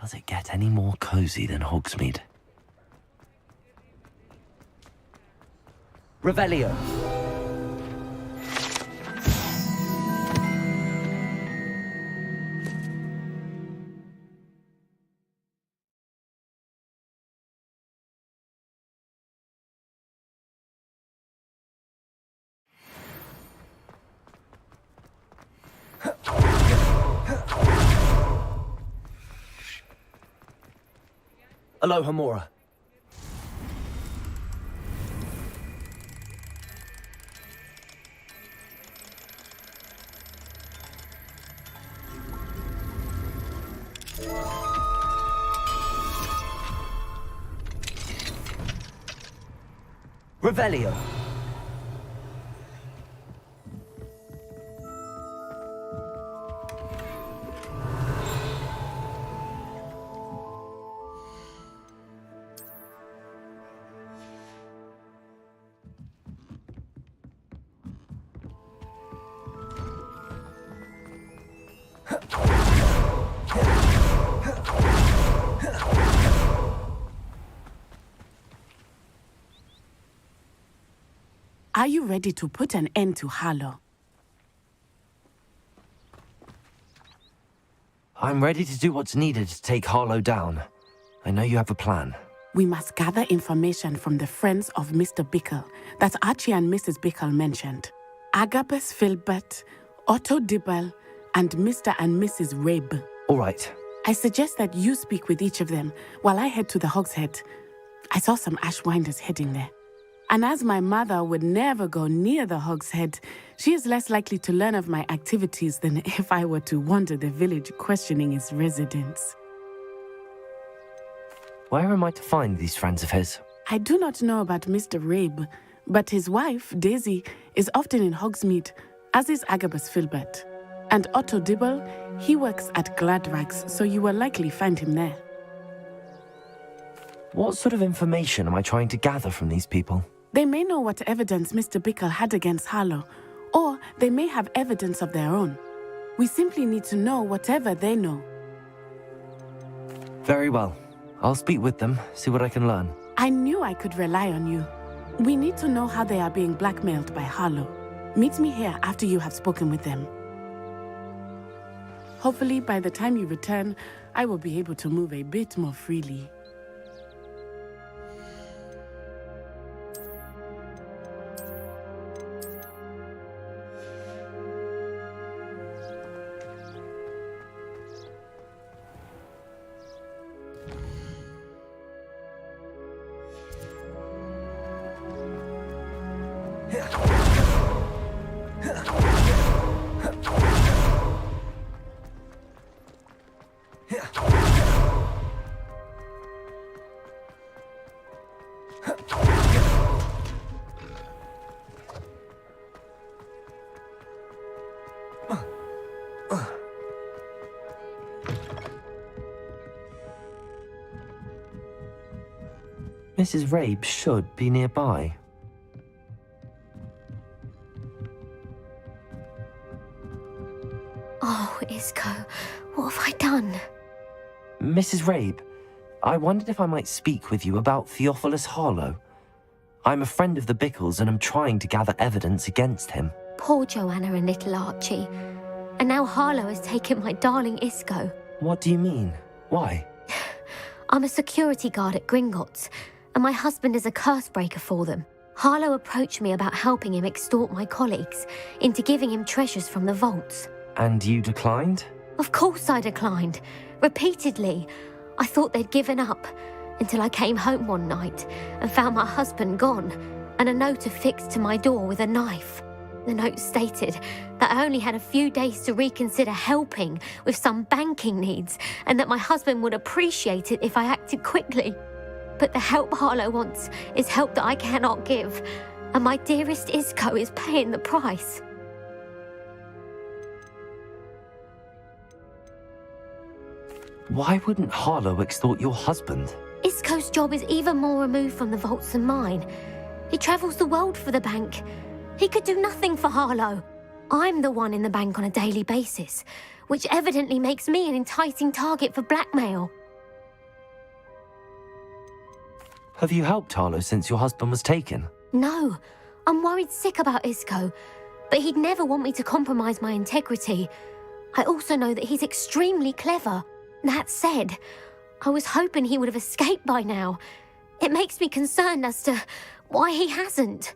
Does it get any more cozy than Hogsmeade? Revelio. Aloha, Mora. Revelio. Are you ready to put an end to Harlow? I'm ready to do what's needed to take Harlow down. I know you have a plan. We must gather information from the friends of Mr. Bickle that Archie and Mrs. Bickle mentioned. Agabus Filbert, Otto Dibble, and Mr. and Mrs. Rabe. All right. I suggest that you speak with each of them while I head to the Hogshead. I saw some Ashwinders heading there. And as my mother would never go near the Hogshead, she is less likely to learn of my activities than if I were to wander the village questioning its residents. Where am I to find these friends of his? I do not know about Mr. Rabe, but his wife, Daisy, is often in Hogsmeade, as is Agabus Filbert. And Otto Dibble, he works at Gladrags, so you will likely find him there. What sort of information am I trying to gather from these people? They may know what evidence Mr. Bickle had against Harlow, or they may have evidence of their own. We simply need to know whatever they know. Very well. I'll speak with them, see what I can learn. I knew I could rely on you. We need to know how they are being blackmailed by Harlow. Meet me here after you have spoken with them. Hopefully, by the time you return, I will be able to move a bit more freely. Mrs. Rabe should be nearby. Oh, Isco, what have I done? Mrs. Rabe, I wondered if I might speak with you about Theophilus Harlow. I'm a friend of the Bickles and I'm trying to gather evidence against him. Poor Joanna and little Archie. And now Harlow has taken my darling Isco. What do you mean? Why? I'm a security guard at Gringotts, and my husband is a curse breaker for them. Harlow approached me about helping him extort my colleagues into giving him treasures from the vaults. And you declined? Of course I declined. Repeatedly. I thought they'd given up, until I came home one night and found my husband gone, and a note affixed to my door with a knife. The note stated that I only had a few days to reconsider helping with some banking needs, and that my husband would appreciate it if I acted quickly. But the help Harlow wants is help that I cannot give, and my dearest Isco is paying the price. Why wouldn't Harlow extort your husband? Isco's job is even more removed from the vaults than mine. He travels the world for the bank. He could do nothing for Harlow. I'm the one in the bank on a daily basis, which evidently makes me an enticing target for blackmail. Have you helped Harlow since your husband was taken? No, I'm worried sick about Isco, but he'd never want me to compromise my integrity. I also know that he's extremely clever. That said, I was hoping he would have escaped by now. It makes me concerned as to why he hasn't.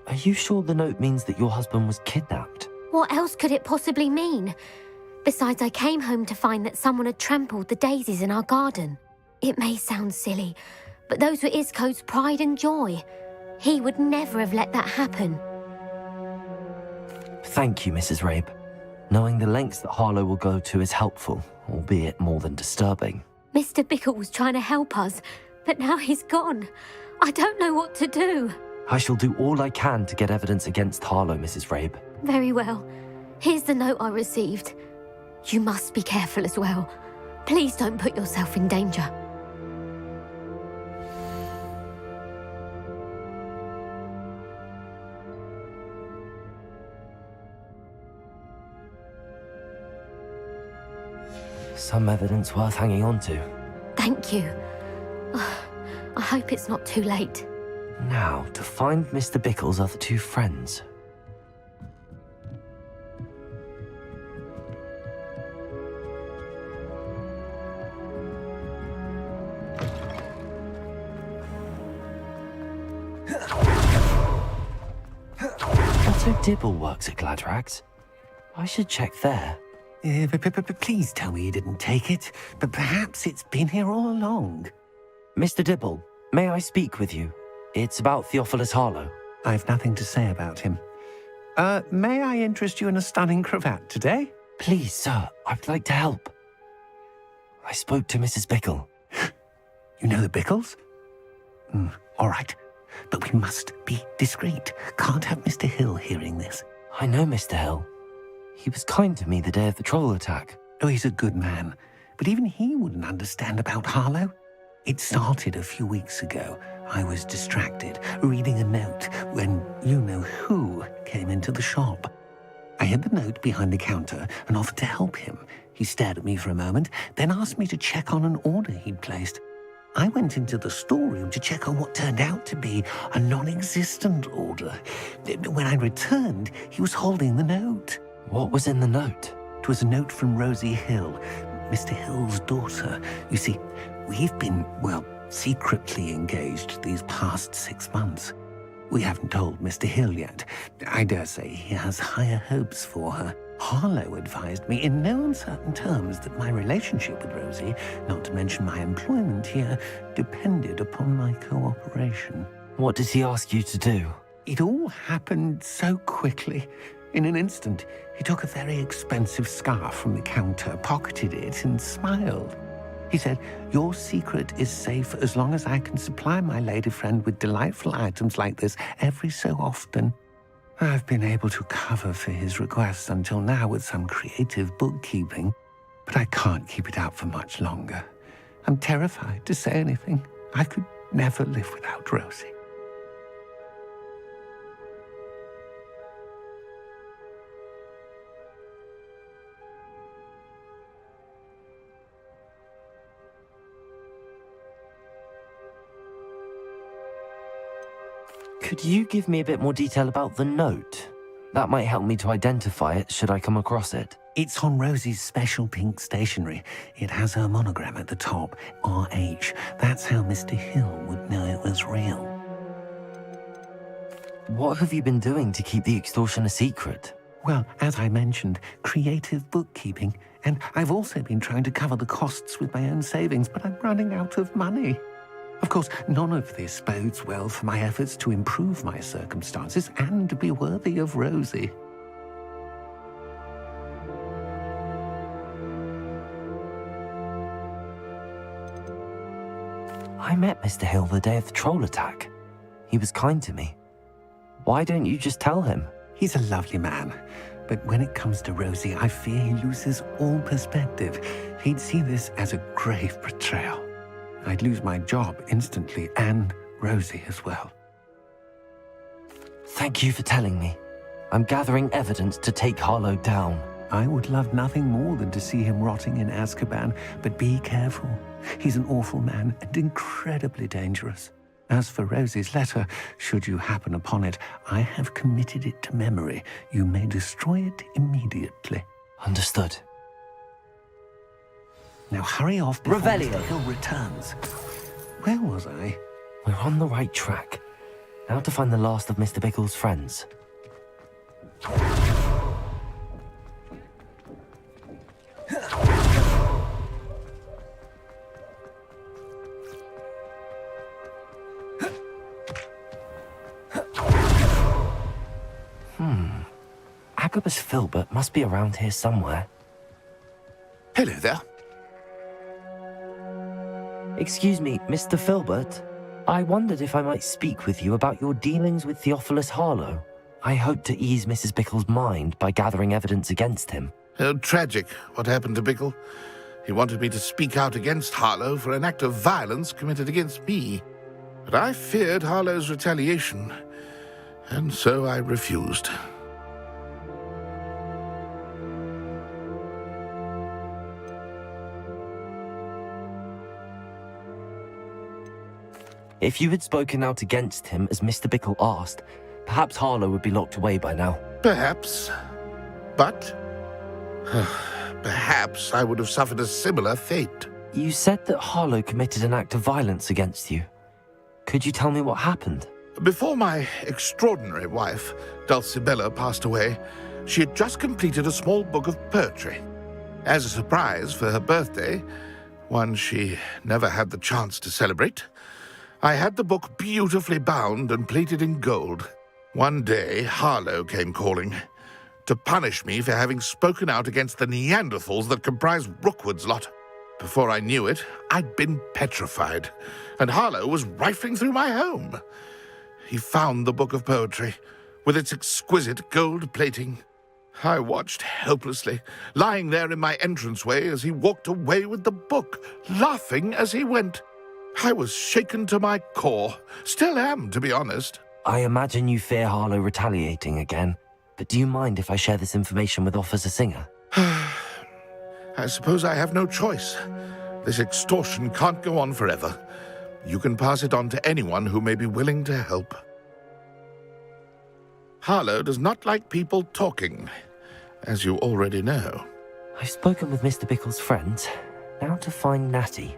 Are you sure the note means that your husband was kidnapped? What else could it possibly mean? Besides, I came home to find that someone had trampled the daisies in our garden. It may sound silly, but those were Isco's pride and joy. He would never have let that happen. Thank you, Mrs. Rabe. Knowing the lengths that Harlow will go to is helpful, albeit more than disturbing. Mr. Bickle was trying to help us, but now he's gone. I don't know what to do. I shall do all I can to get evidence against Harlow, Mrs. Rabe. Very well. Here's the note I received. You must be careful as well. Please don't put yourself in danger. Some evidence worth hanging on to. Thank you. I hope it's not too late. Now, to find Mr. Bickle's other two friends. Otto Dibble works at Gladrags. I should check there. Please tell me you didn't take it, but perhaps it's been here all along. Mr. Dibble, may I speak with you? It's about Theophilus Harlow. I've nothing to say about him. May I interest you in a stunning cravat today? Please, sir, I would like to help. I spoke to Mrs. Bickle. You know the Bickles? All right, but we must be discreet. Can't have Mr. Hill hearing this. I know Mr. Hill. He was kind to me the day of the troll attack. Oh, he's a good man, but even he wouldn't understand about Harlow. It started a few weeks ago. I was distracted, reading a note, when you-know-who came into the shop. I hid the note behind the counter and offered to help him. He stared at me for a moment, then asked me to check on an order he'd placed. I went into the storeroom to check on what turned out to be a non-existent order. When I returned, he was holding the note. What was in the note? It was a note from Rosie Hill, Mr. Hill's daughter. You see, we've been, secretly engaged these past 6 months. We haven't told Mr. Hill yet. I dare say he has higher hopes for her. Harlow advised me in no uncertain terms that my relationship with Rosie, not to mention my employment here, depended upon my cooperation. What did he ask you to do? It all happened so quickly. In an instant, he took a very expensive scarf from the counter, pocketed it, and smiled. He said, "Your secret is safe as long as I can supply my lady friend with delightful items like this every so often." I've been able to cover for his requests until now with some creative bookkeeping, but I can't keep it out for much longer. I'm terrified to say anything. I could never live without Rosie. Could you give me a bit more detail about the note? That might help me to identify it should I come across it. It's on Rosie's special pink stationery. It has her monogram at the top, RH. That's how Mr. Hill would know it was real. What have you been doing to keep the extortion a secret? Well, as I mentioned, creative bookkeeping. And I've also been trying to cover the costs with my own savings, but I'm running out of money. Of course, none of this bodes well for my efforts to improve my circumstances and be worthy of Rosie. I met Mr. Hill the day of the troll attack. He was kind to me. Why don't you just tell him? He's a lovely man, but when it comes to Rosie, I fear he loses all perspective. He'd see this as a grave betrayal. I'd lose my job instantly, and Rosie as well. Thank you for telling me. I'm gathering evidence to take Harlow down. I would love nothing more than to see him rotting in Azkaban, but be careful. He's an awful man and incredibly dangerous. As for Rosie's letter, should you happen upon it, I have committed it to memory. You may destroy it immediately. Understood. Now hurry off before Revelio. Mr. Hill returns. Where was I? We're on the right track. Now to find the last of Mr. Bickle's friends. Agabus Filbert must be around here somewhere. Hello there. Excuse me, Mr. Filbert. I wondered if I might speak with you about your dealings with Theophilus Harlow. I hope to ease Mrs. Bickle's mind by gathering evidence against him. Tragic, what happened to Bickle. He wanted me to speak out against Harlow for an act of violence committed against me. But I feared Harlow's retaliation, and so I refused. If you had spoken out against him as Mr. Bickle asked, perhaps Harlow would be locked away by now. Perhaps. But perhaps I would have suffered a similar fate. You said that Harlow committed an act of violence against you. Could you tell me what happened? Before my extraordinary wife, Dulcibella, passed away, she had just completed a small book of poetry. As a surprise for her birthday, one she never had the chance to celebrate, I had the book beautifully bound and plated in gold. One day, Harlow came calling to punish me for having spoken out against the Neanderthals that comprise Rookwood's lot. Before I knew it, I'd been petrified, and Harlow was rifling through my home. He found the book of poetry, with its exquisite gold plating. I watched helplessly, lying there in my entranceway as he walked away with the book, laughing as he went. I was shaken to my core. Still am, to be honest. I imagine you fear Harlow retaliating again, but do you mind if I share this information with Officer Singer? I suppose I have no choice. This extortion can't go on forever. You can pass it on to anyone who may be willing to help. Harlow does not like people talking, as you already know. I've spoken with Mr. Bickle's friends. Now to find Natty.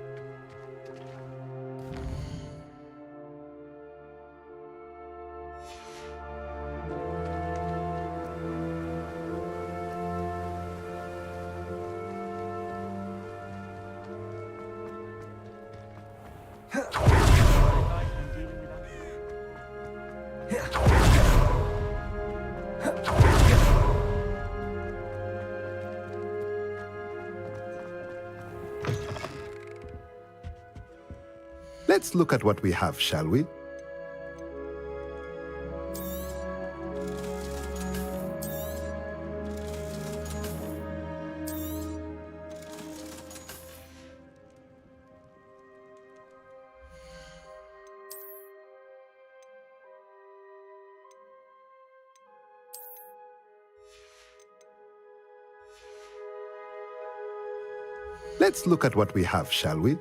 Let's look at what we have, shall we? Let's look at what we have, shall we?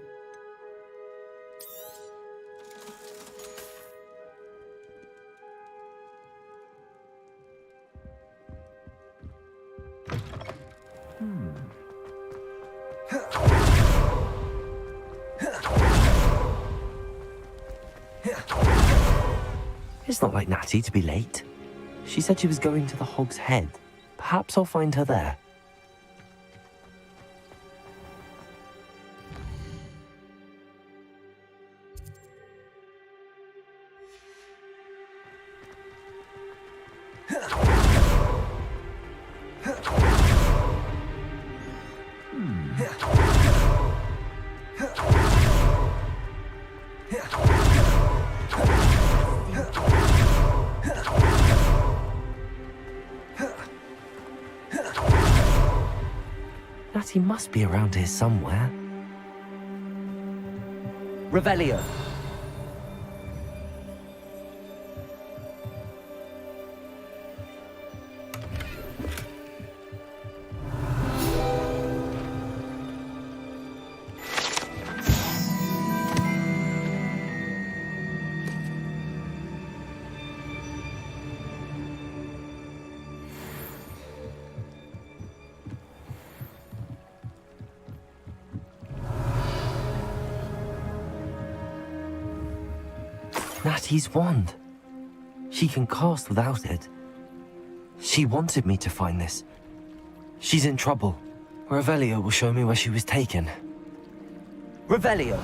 It's not like Natty to be late. She said she was going to the Hog's Head. Perhaps I'll find her there. Natty must be around here somewhere. Revelio. Natty's wand. She can cast without it. She wanted me to find this. She's in trouble. Revelio will show me where she was taken. Revelio!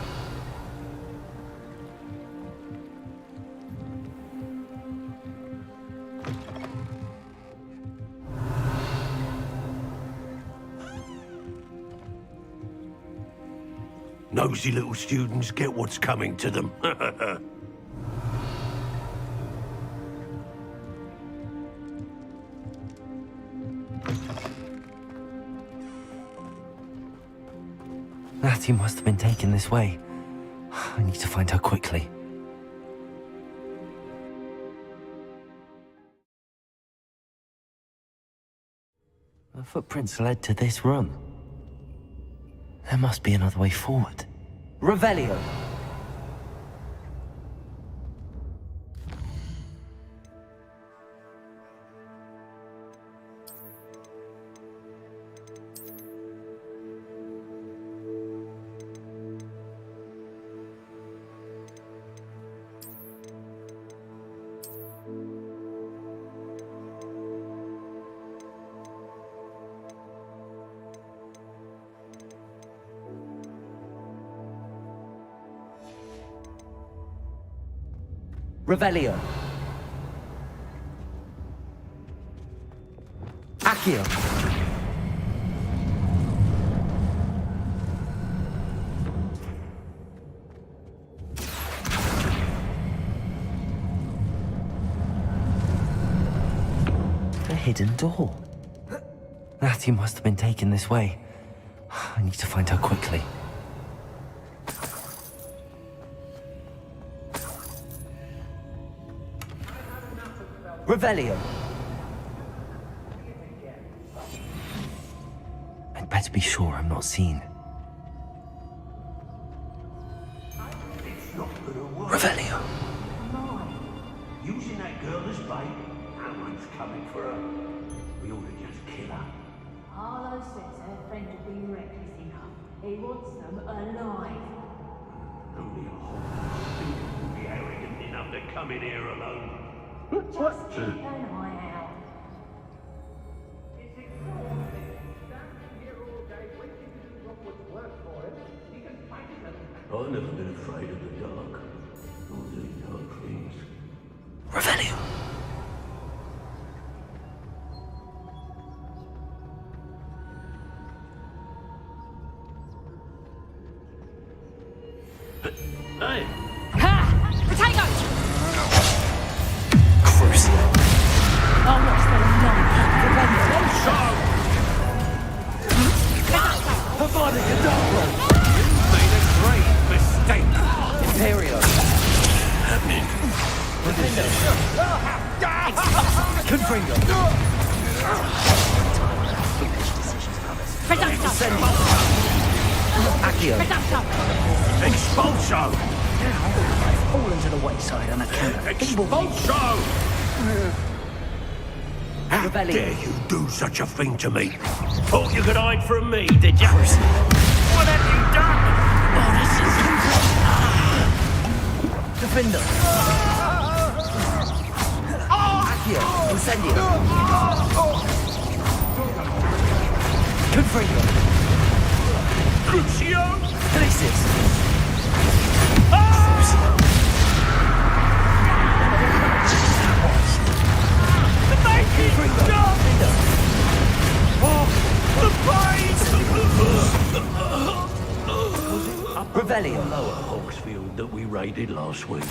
Nosy little students get what's coming to them. Natty must have been taken this way. I need to find her quickly. The footprints led to this room. There must be another way forward. Revelio! Revelio. Accio. A hidden door. Natty must have been taken this way. I need to find her quickly. Revelio. I'd better be sure I'm not seen. It's not gonna work. Revelio. Using that girl as bait, no one's coming for her. We ought to just kill her. Harlow says her friend will be reckless enough. He wants them alive. Only a Hogwarts student would be arrogant enough to come in here alone. Just keep an eye out. I've never been afraid of the dark. Or doing dark things. Revelio. Hey! Ha! Potato! Crucio. I'll watch the long Havana Gaddafi. Made a great mistake! Imperio. Happening. Confringo. Reducto! Accio. Reducto! Expulso! Fallen to the wayside on account of feeble Expulso! How dare you do such a thing to me? Thought you could hide from me, did you? What have you done? Oh, this is... Defender! Accio! Incendio! Confringo! Crucio! Glacius! Revelio. Lower Hawksfield that we raided last week.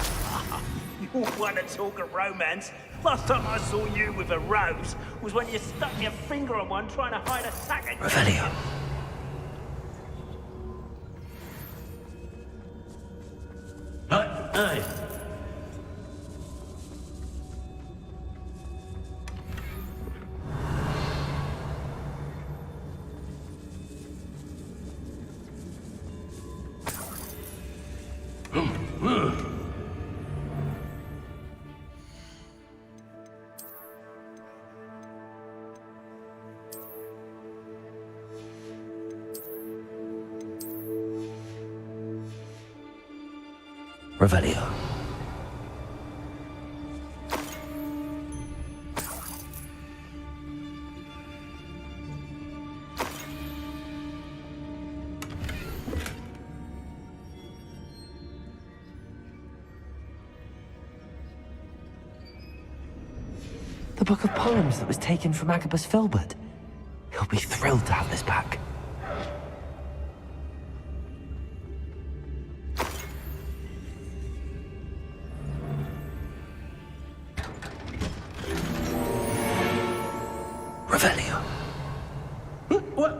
You want to talk of romance? Last time I saw you with a rose was when you stuck your finger on one trying to hide a sack of... Revelio. Hey. Revelio. The book of poems that was taken from Agabus Filbert. He'll be thrilled to have this back. Revelio. What?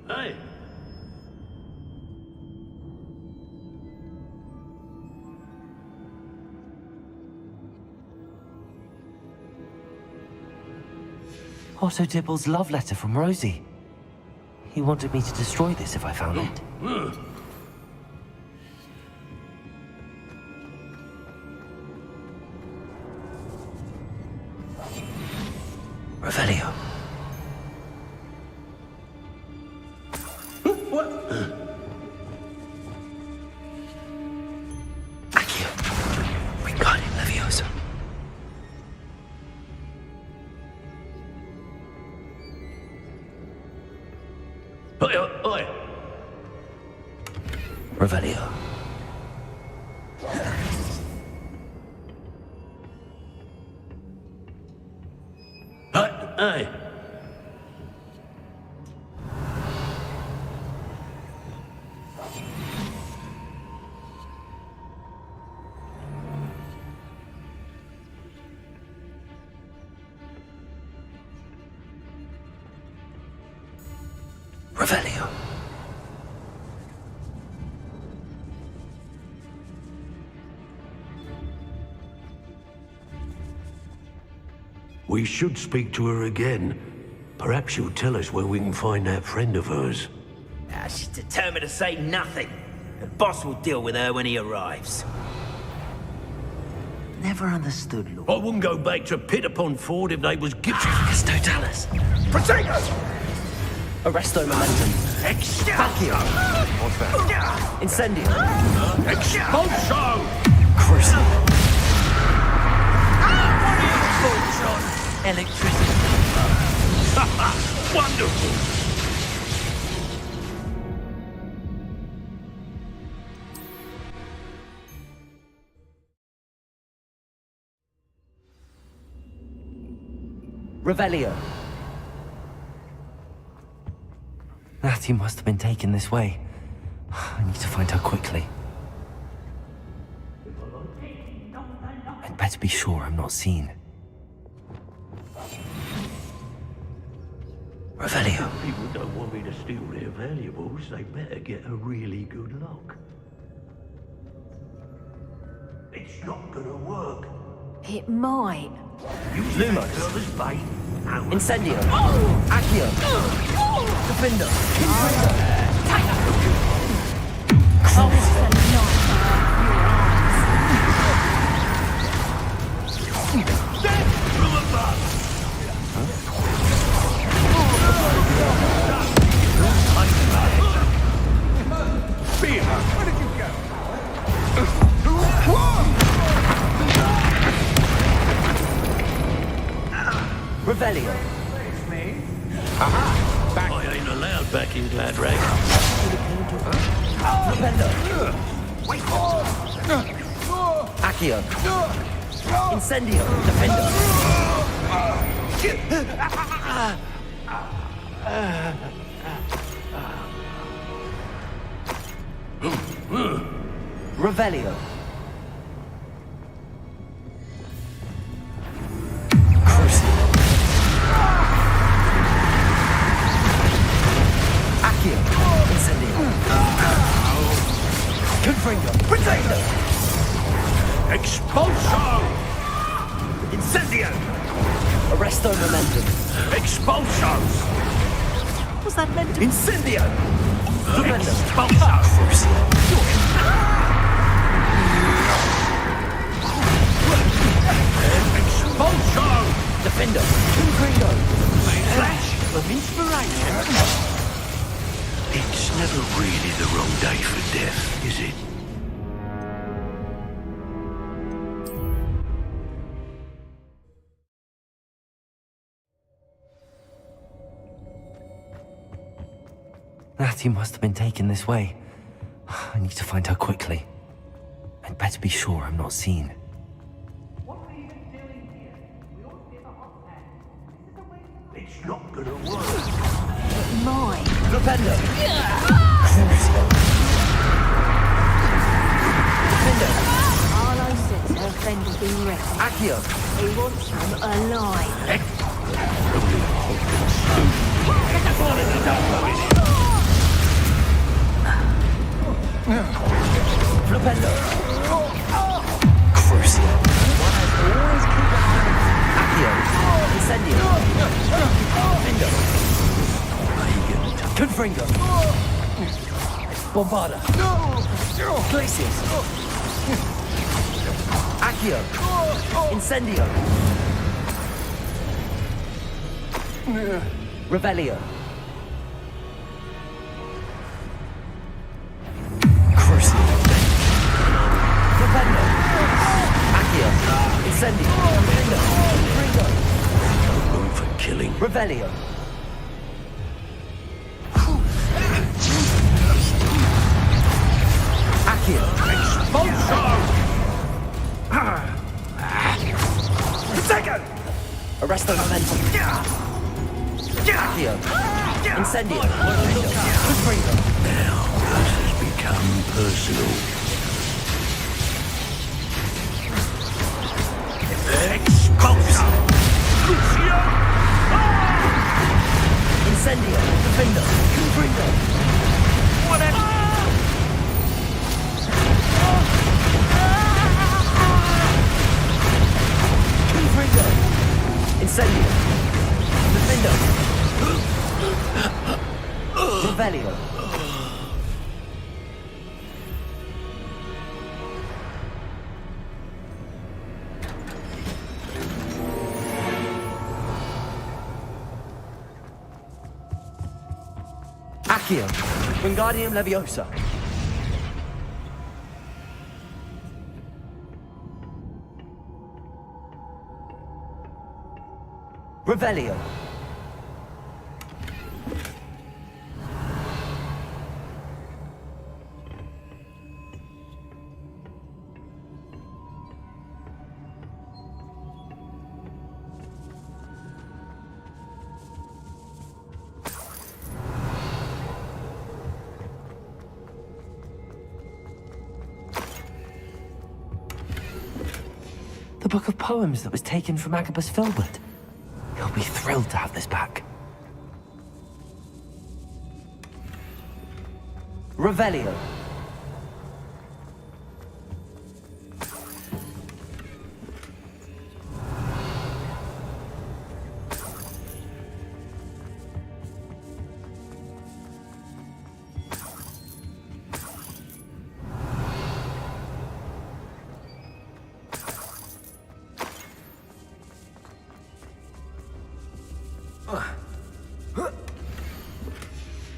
Hey. Otto Dibble's love letter from Rosie. He wanted me to destroy this if I found it. Revelio. What? Accio. Wingardium Leviosa. Oi. Revelio. Hey. Revelio. We should speak to her again. Perhaps she'll tell us where we can find that friend of hers. She's determined to say nothing. The boss will deal with her when he arrives. Never understood, Lord. I wouldn't go back to Pit upon Ford if they was gipsies. It's Totalis. Protego! Arresto Momentum. Accio. Incendio. Expulso! Crucial. Electricity. Wonderful! Revelio. Natty must have been taken this way. I need to find her quickly. I'd better be sure I'm not seen. Revelio. People don't want me to steal their valuables, they better get a really good look. It's not gonna work. It might. Use Lumos. that girl as bait. Now, Incendio. Accio. Defender. from above. Beer. Where did you go? Revelio. I ain't allowed back in Gladrag. Defender. Accio. Incendio. Defender. Revelio. Accio. Incendio. Confringo. Potato. Expulso! Incendio! Arresto momentum. Expulsos! What's that meant to Incendio. Defender. Expulso! Defender. Confringo. Flash of inspiration. It's never really the wrong day for death, is it? Natty must have been taken this way. I need to find her quickly. I'd better be sure I'm not seen. It's not gonna work. it might? Defender. Crucio. Defender. Arlo says her friend has been wrecked. Accio. He wants them alive. Flipendo. Crucio. Always keep an eye Accio. Incendio. Defender. Confringo. Bombarda. Glacius. Accio. Incendio. Revelio. Crucio. Flipendo. Accio. Incendio. Confringo. Room for killing. Revelio. Accio. Expulso! Second! Arresto momentum. Accio. Incendio. Confringo. Now, this has become personal. Expulso! Crucio! Incendio. Defender. Confringo. Whatever! Confringo. Incendio. Defender. Revelio. Accio. Wingardium Leviosa. Revelio. The book of poems that was taken from Agabus Filbert. He'll be thrilled to have this back. Revelio.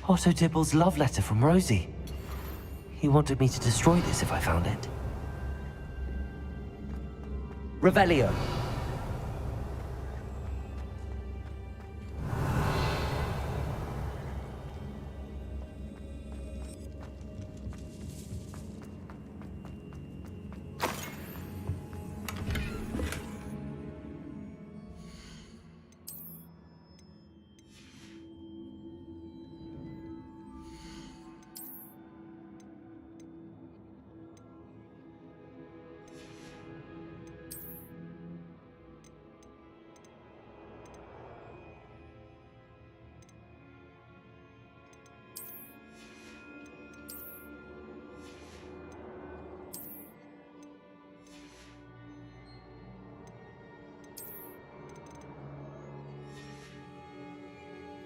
Otto Dibble's love letter from Rosie. He wanted me to destroy this if I found it. Revelio.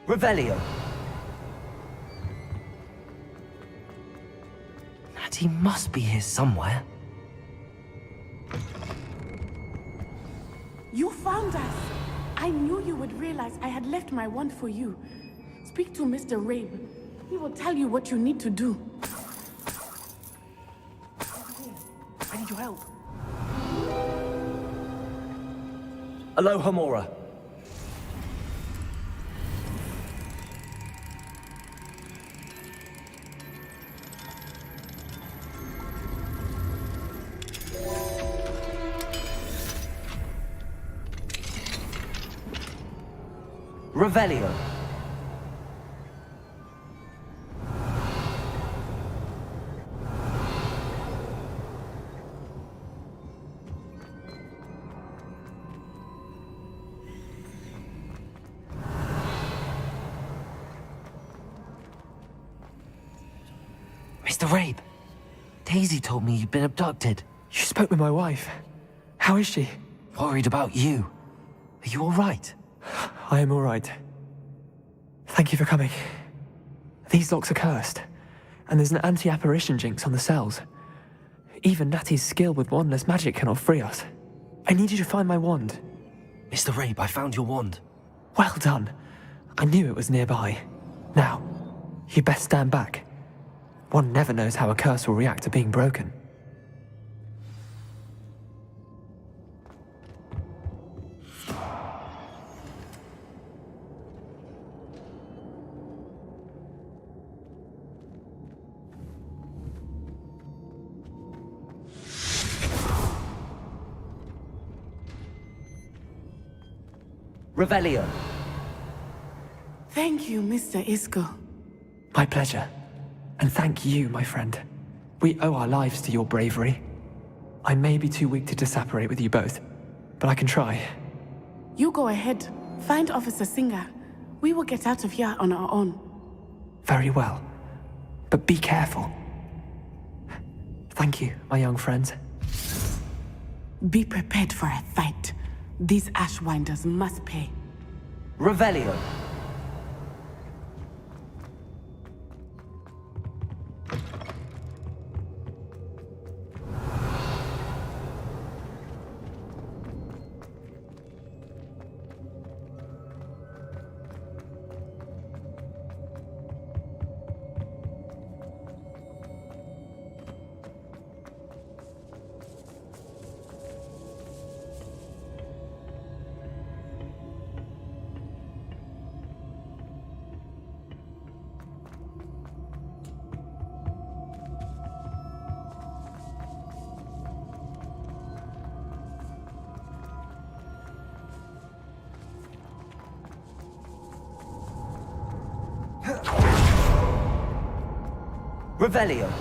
Revelio. Natty must be here somewhere. You found us! I knew you would realize I had left my wand for you. Speak to Mr. Rabe. He will tell you what you need to do. I need your help. Aloha Mora. Revelio. Mr. Rabe, Daisy told me you'd been abducted. You spoke with my wife. How is she? Worried about you. Are you all right? I am all right. Thank you for coming. These locks are cursed, and there's an anti-apparition jinx on the cells. Even Natty's skill with wandless magic cannot free us. I need you to find my wand. Mr. Rabe, I found your wand. Well done. I knew it was nearby. Now, you best stand back. One never knows how a curse will react to being broken. Revelio. Thank you, Mr. Isco. My pleasure. And thank you, my friend. We owe our lives to your bravery. I may be too weak to disapparate with you both, but I can try. You go ahead. Find Officer Singer. We will get out of here on our own. Very well. But be careful. Thank you, my young friends. Be prepared for a fight. These Ashwinders must pay. Revelio. Revelio.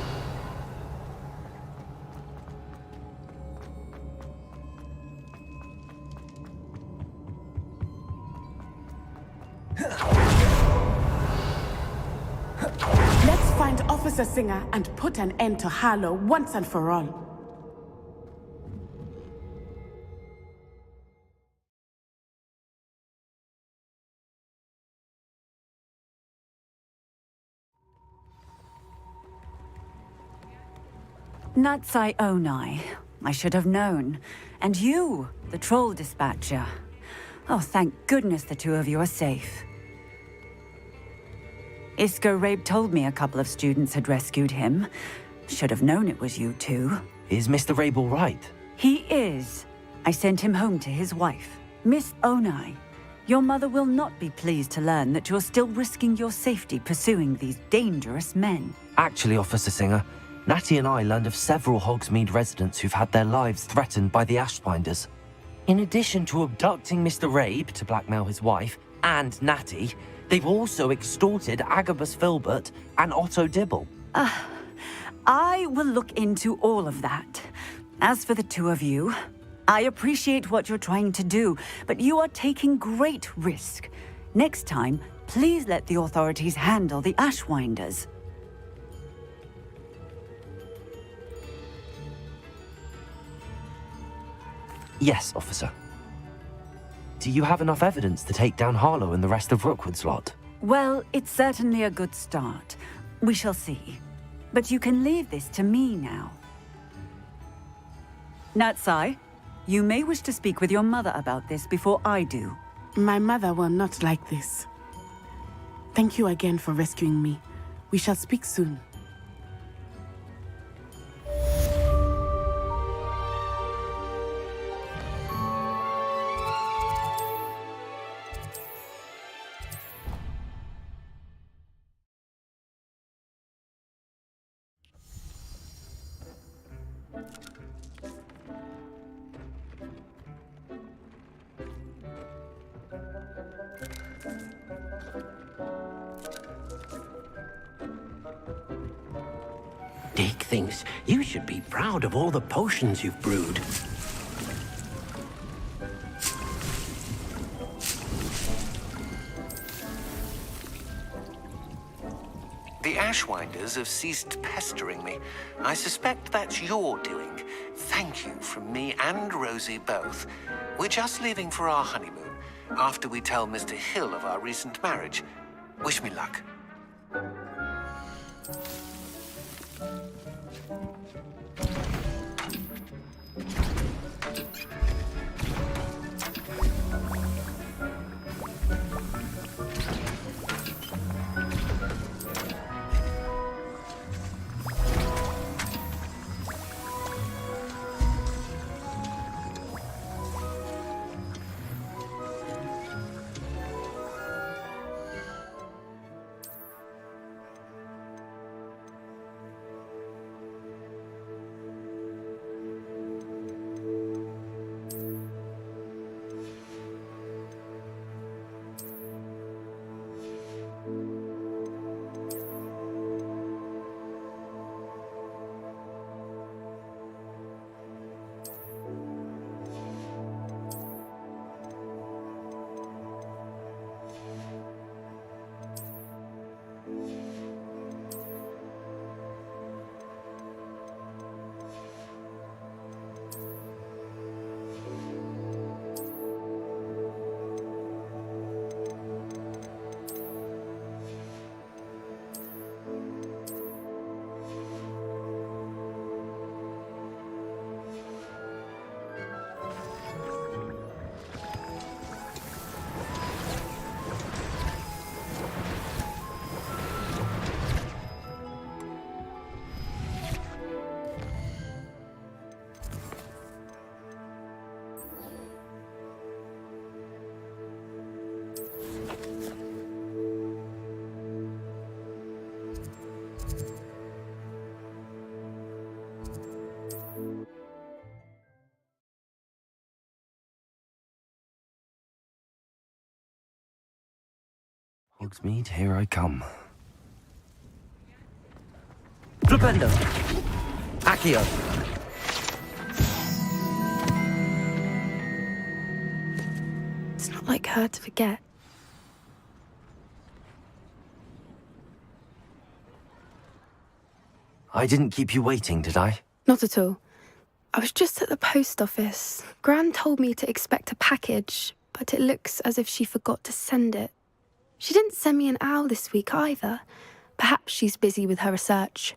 Let's Find Officer Singer and put an end to Harlow once and for all. Natsai Onai. I should have known. And you, the troll dispatcher. Oh, thank goodness the two of you are safe. Isco Rabe told me a couple of students had rescued him. Should have known it was you two. Is Mr. Rabe all right? He is. I sent him home to his wife. Miss Onai, your mother will not be pleased to learn that you're still risking your safety pursuing these dangerous men. Actually, Officer Singer, Natty and I learned of several Hogsmeade residents who've had their lives threatened by the Ashbinders. In addition to abducting Mr. Rabe to blackmail his wife and Natty, they've also extorted Agabus Filbert and Otto Dibble. I will look into all of that. As for the two of you, I appreciate what you're trying to do, but you are taking great risk. Next time, please let the authorities handle the Ashwinders. Yes, officer. Do you have enough evidence to take down Harlow and the rest of Rookwood's lot? Well, it's certainly a good start. We shall see. But you can leave this to me now. Natsai, you may wish to speak with your mother about this before I do. My mother will not like this. Thank you again for rescuing me. We shall speak soon. Dick thinks you should be proud of all the potions you've brewed. The Ashwinders have ceased pestering me. I suspect that's your doing. Thank you from me and Rosie both. We're just leaving for our honeymoon, after we tell Mr. Hill of our recent marriage. Wish me luck. Hogsmeade, here I come. Flipendo! Accio! It's not like her to forget. I didn't keep you waiting, did I? Not at all. I was just at the post office. Gran told me to expect a package, but it looks as if she forgot to send it. She didn't send me an owl this week either. Perhaps she's busy with her research.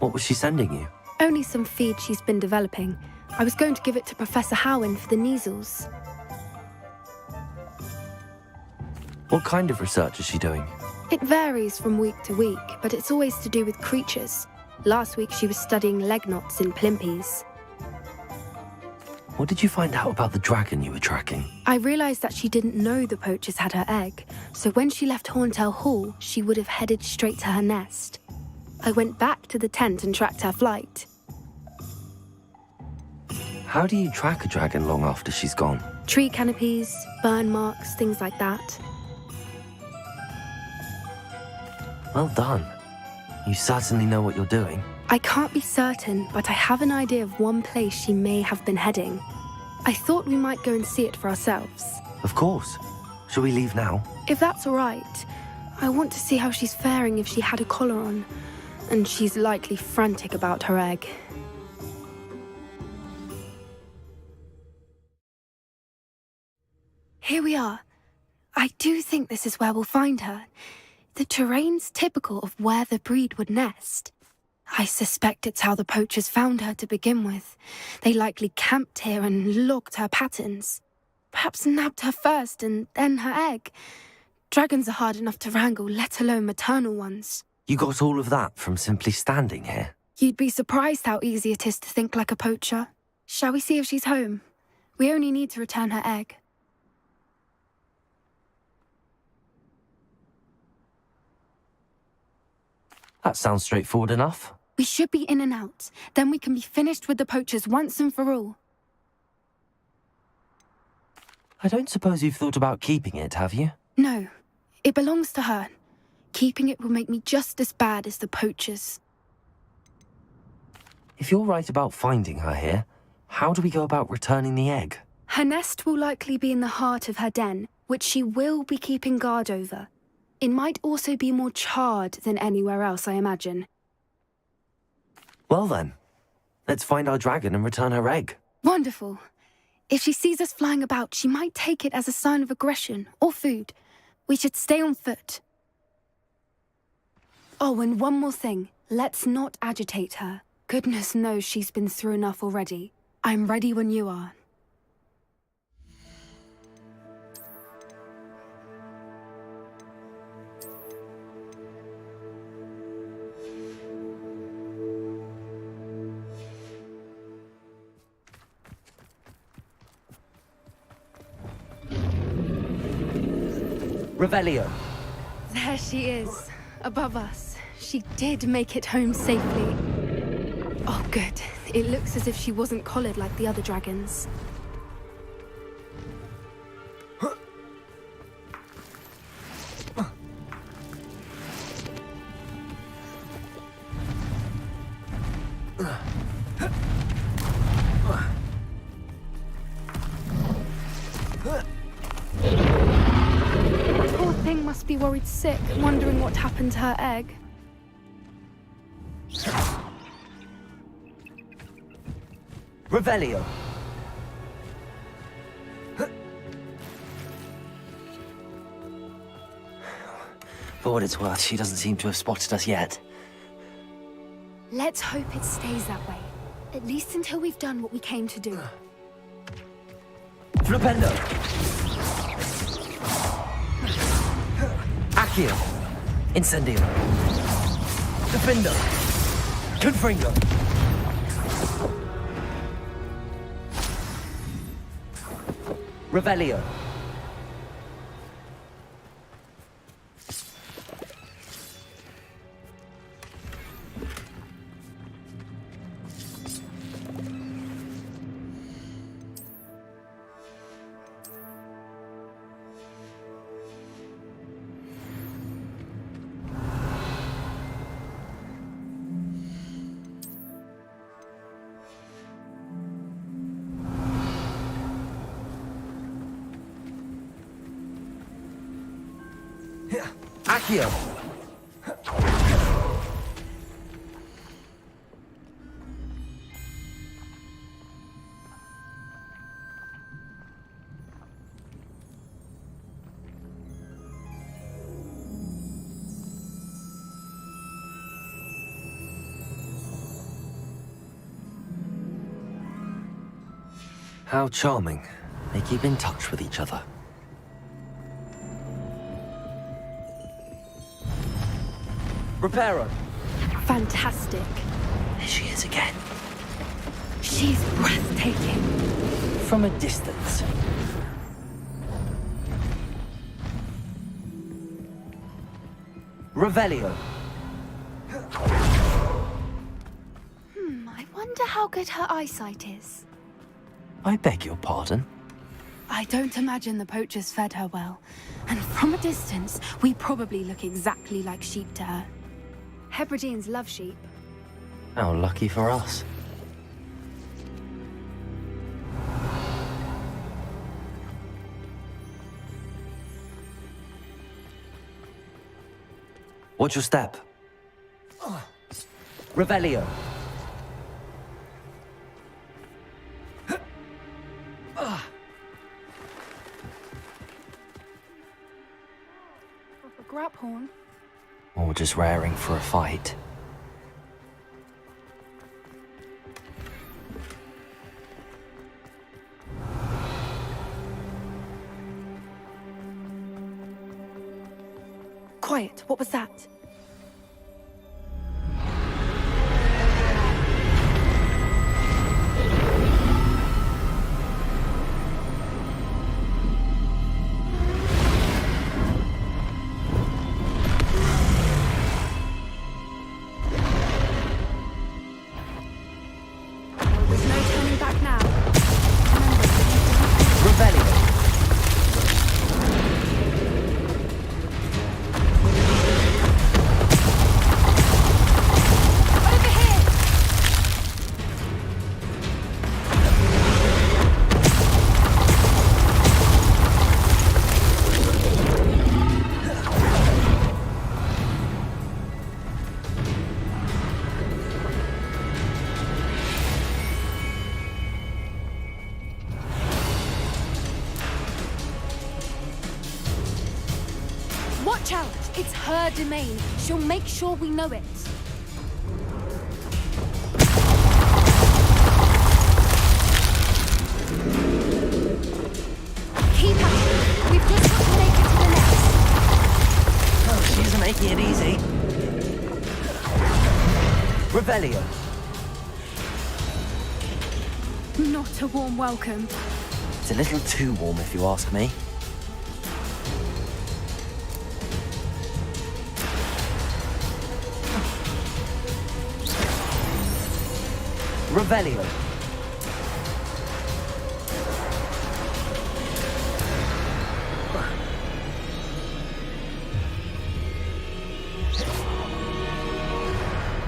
What was she sending you? Only some feed she's been developing. I was going to give it to Professor Howin for the measles. What kind of research is she doing? It varies from week to week, but it's always to do with creatures. Last week she was studying leg knots in plimpies. What did you find out about the dragon you were tracking? I realised that she didn't know the poachers had her egg, so when she left Horntail Hall, she would have headed straight to her nest. I went back to the tent and tracked her flight. How do you track a dragon long after she's gone? Tree canopies, burn marks, things like that. Well done. You certainly know what you're doing. I can't be certain, but I have an idea of one place she may have been heading. I thought we might go and see it for ourselves. Of course. Shall we leave now? If that's all right. I want to see how she's faring if she had a collar on. And she's likely frantic about her egg. Here we are. I do think this is where we'll find her. The terrain's typical of where the breed would nest. I suspect it's how the poachers found her to begin with. They likely camped here and logged her patterns. Perhaps nabbed her first and then her egg. Dragons are hard enough to wrangle, let alone maternal ones. You got all of that from simply standing here? You'd be surprised how easy it is to think like a poacher. Shall we see if she's home? We only need to return her egg. That sounds straightforward enough. We should be in and out. Then we can be finished with the poachers once and for all. I don't suppose you've thought about keeping it, have you? No. It belongs to her. Keeping it will make me just as bad as the poachers. If you're right about finding her here, how do we go about returning the egg? Her nest will likely be in the heart of her den, which she will be keeping guard over. It might also be more charred than anywhere else, I imagine. Well then, let's find our dragon and return her egg. Wonderful. If she sees us flying about, she might take it as a sign of aggression or food. We should stay on foot. Oh, and one more thing. Let's not agitate her. Goodness knows she's been through enough already. I'm ready when you are. Revelio. There she is, above us. She did make it home safely. Oh, good. It looks as if she wasn't collared like the other dragons. Poor thing must be worried sick, wondering what happened to her egg. Revelio. For what it's worth, she doesn't seem to have spotted us yet. Let's hope it stays that way. At least until we've done what we came to do. Flipendo. Accio. Incendio. Defendo. Confringo. Revelio. Accio. How charming. They keep in touch with each other. Reparo! Fantastic. There she is again. She's breathtaking. From a distance. Revelio. I wonder how good her eyesight is. I beg your pardon? I don't imagine the poachers fed her well. And from a distance, we probably look exactly like sheep to her. Hebrideans love sheep. How lucky for us. Watch your step. Revelio. A grab horn. Or just raring for a fight. Quiet, what was that? There's no turning back now. Revelio. Watch out! It's her domain. She'll make sure we know it. Keep at it. We've just got to make it to the nest. Oh, she isn't making it easy. Revelio. Not a warm welcome. It's a little too warm, if you ask me. Revelio.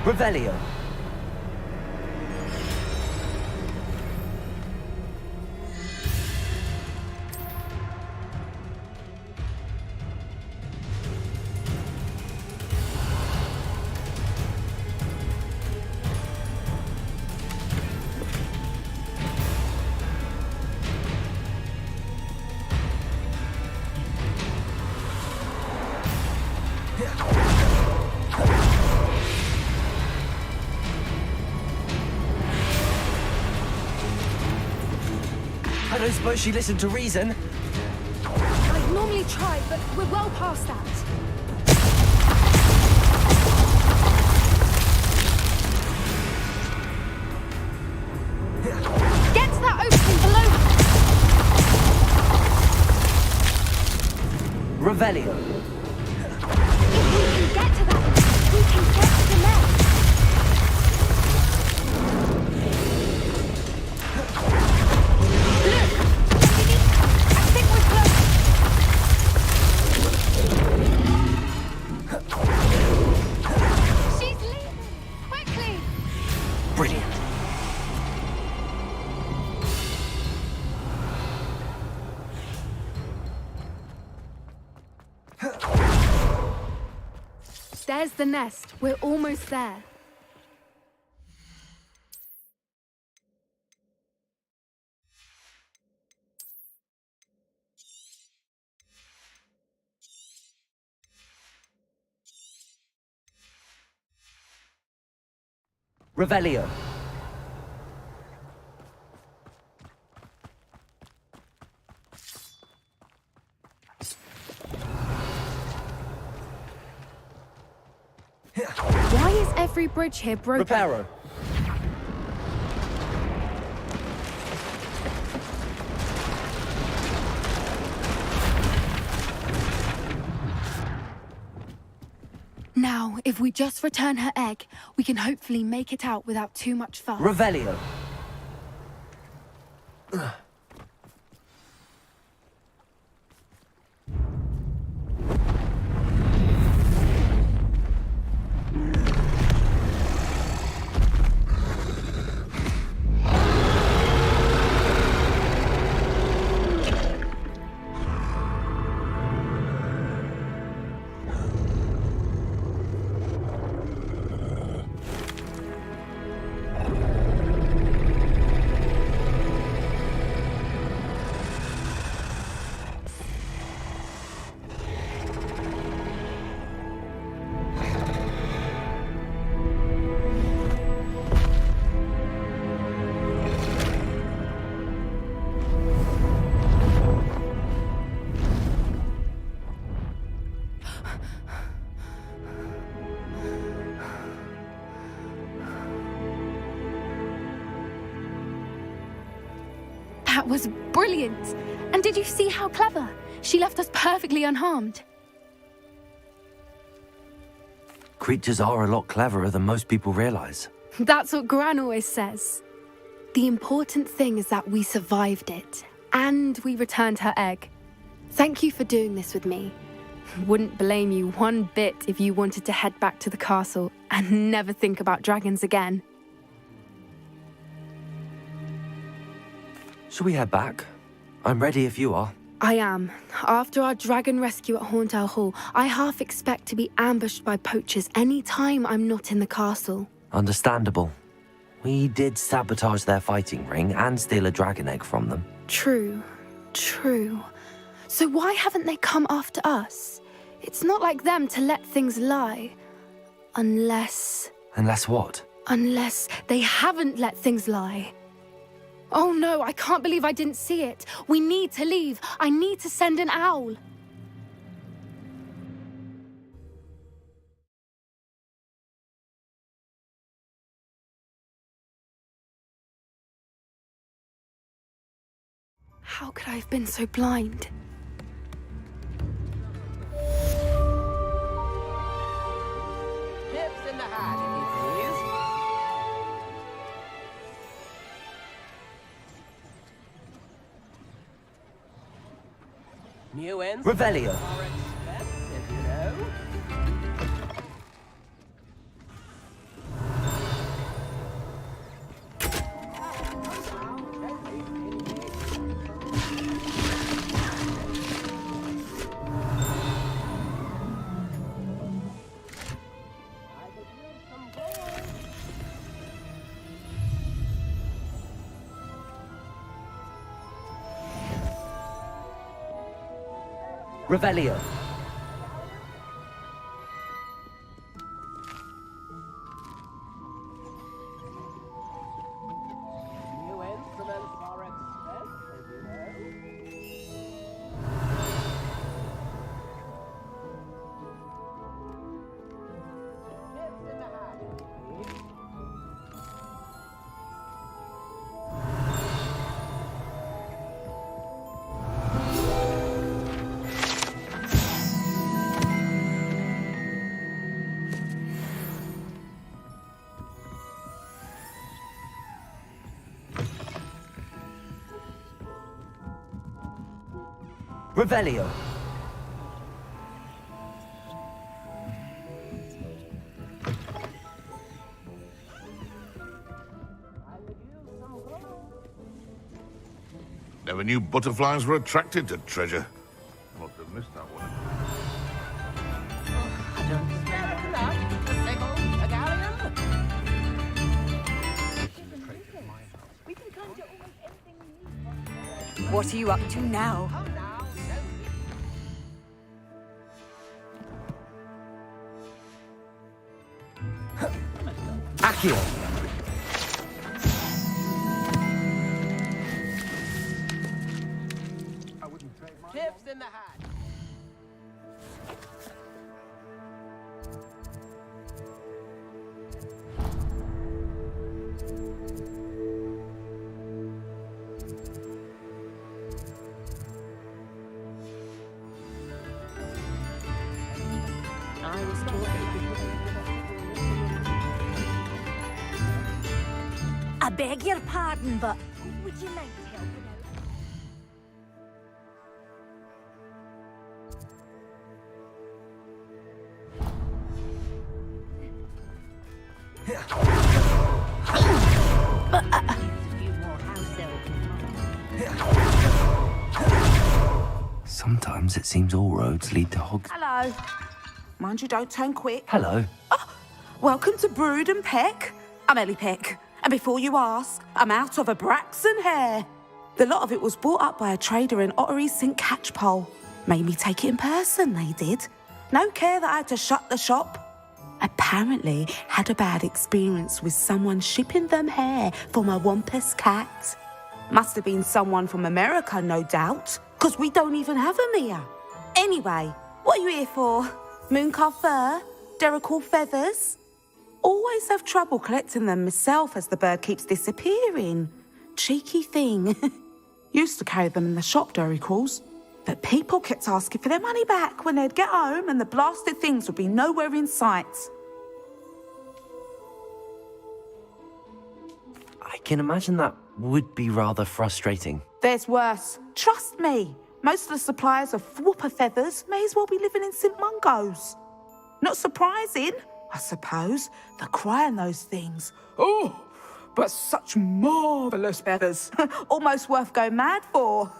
Revelio. I don't suppose she listened to reason. I'd normally try, but we're well past that. Get to that opening below her. Revelio. If we can get to that, we can get to the nest. Look! I think we're close. She's leaving! Quickly! Brilliant. There's the nest. We're almost there. Revelio. Why is every bridge here broken? Reparo. Now, if we just return her egg, we can hopefully make it out without too much fuss. Revelio. That was brilliant! And did you see how clever? She left us perfectly unharmed. Creatures are a lot cleverer than most people realize. That's what Gran always says. The important thing is that we survived it, and we returned her egg. Thank you for doing this with me. Wouldn't blame you one bit if you wanted to head back to the castle and never think about dragons again. Shall we head back? I'm ready if you are. I am. After our dragon rescue at Hauntel Hall, I half expect to be ambushed by poachers any time I'm not in the castle. Understandable. We did sabotage their fighting ring and steal a dragon egg from them. True. So why haven't they come after us? It's not like them to let things lie. Unless what? Unless they haven't let things lie. Oh no, I can't believe I didn't see it. We need to leave. I need to send an owl. How could I have been so blind? Chips in the hat, if you please. New ends. Revelio. Are expensive, you know. Revelio. New instruments are expensive, you know. Chips in the hat, if you please. Revelio. Never knew butterflies were attracted to treasure. Must have missed that one. What are you up to now? Accio. Chips in the hat. I beg your pardon, but would you mind helping out? Sometimes it seems all roads lead to Hogs. Hello. Mind you don't turn quick. Hello. Welcome to Brood and Peck. I'm Ellie Peck. And before you ask, I'm out of a Braxton hair. The lot of it was bought up by a trader in Ottery St. Catchpole. Made me take it in person, they did. No care that I had to shut the shop. Apparently had a bad experience with someone shipping them hair for my Wampus cat. Must have been someone from America, no doubt, because we don't even have them here. Anyway, what are you here for? Mooncar fur? Derrickle feathers? Always have trouble collecting them myself as the bird keeps disappearing. Cheeky thing. Used to carry them in the shop, Derricles. But people kept asking for their money back when they'd get home and the blasted things would be nowhere in sight. I can imagine that would be rather frustrating. There's worse. Trust me. Most of the suppliers of whooper feathers may as well be living in St. Mungo's. Not surprising, I suppose. The cry on those things. Oh, but such marvellous feathers. Almost worth going mad for.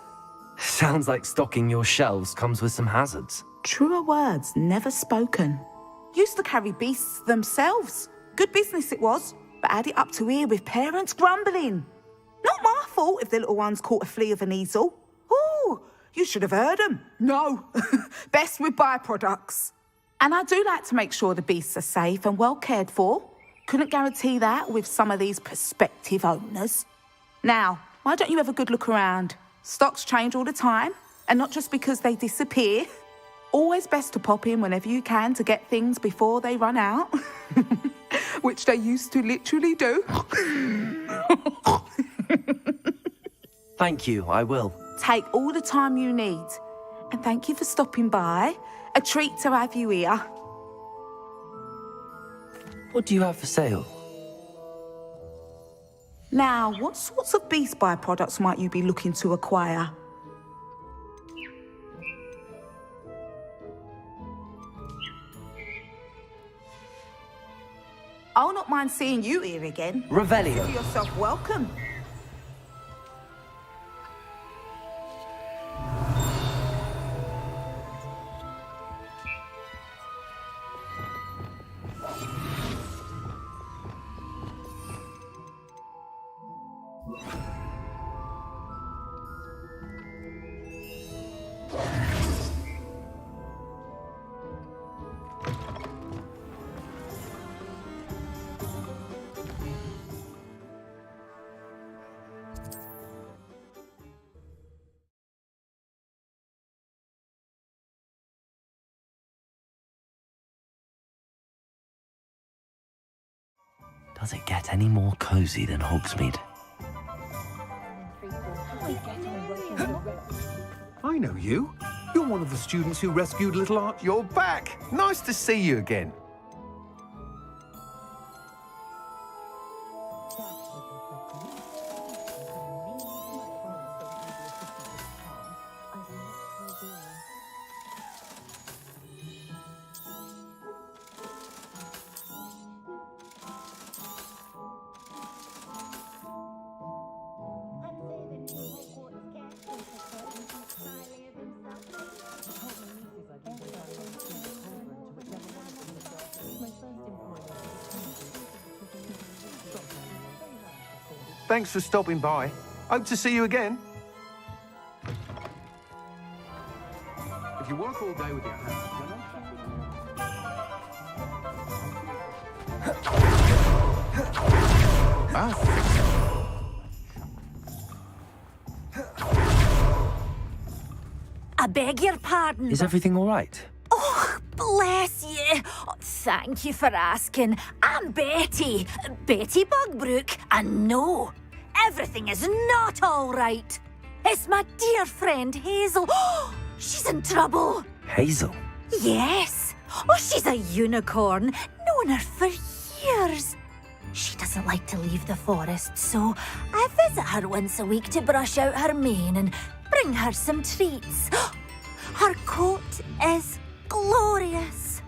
Sounds like stocking your shelves comes with some hazards. Truer words never spoken. Used to carry beasts themselves. Good business it was, but had it up to here with parents grumbling. Not my fault if the little ones caught a flea of an easel. Ooh, you should have heard them. No, best with byproducts. And I do like to make sure the beasts are safe and well cared for. Couldn't guarantee that with some of these prospective owners. Now, why don't you have a good look around? Stocks change all the time, and not just because they disappear. Always best to pop in whenever you can to get things before they run out. Which they used to literally do. Thank you, I will. Take all the time you need. And thank you for stopping by. A treat to have you here. What do you have for sale? Now, what sorts of beast byproducts might you be looking to acquire? I'll not mind seeing you here again. Revelio. Feel yourself welcome. Does it get any more cozy than Hogsmeade? I know you. You're one of the students who rescued little Art. You're back. Nice to see you again. Thanks for stopping by. Hope to see you again. If you work all day with your hands, I beg your pardon. Is everything all right? Oh, bless you. Oh, thank you for asking. I'm Betty. Betty Bugbrook. And no, everything is not all right. It's my dear friend Hazel. Oh, she's in trouble. Hazel? Yes. Oh, she's a unicorn. Known her for years. She doesn't like to leave the forest, so I visit her once a week to brush out her mane and bring her some treats. Her coat is glorious.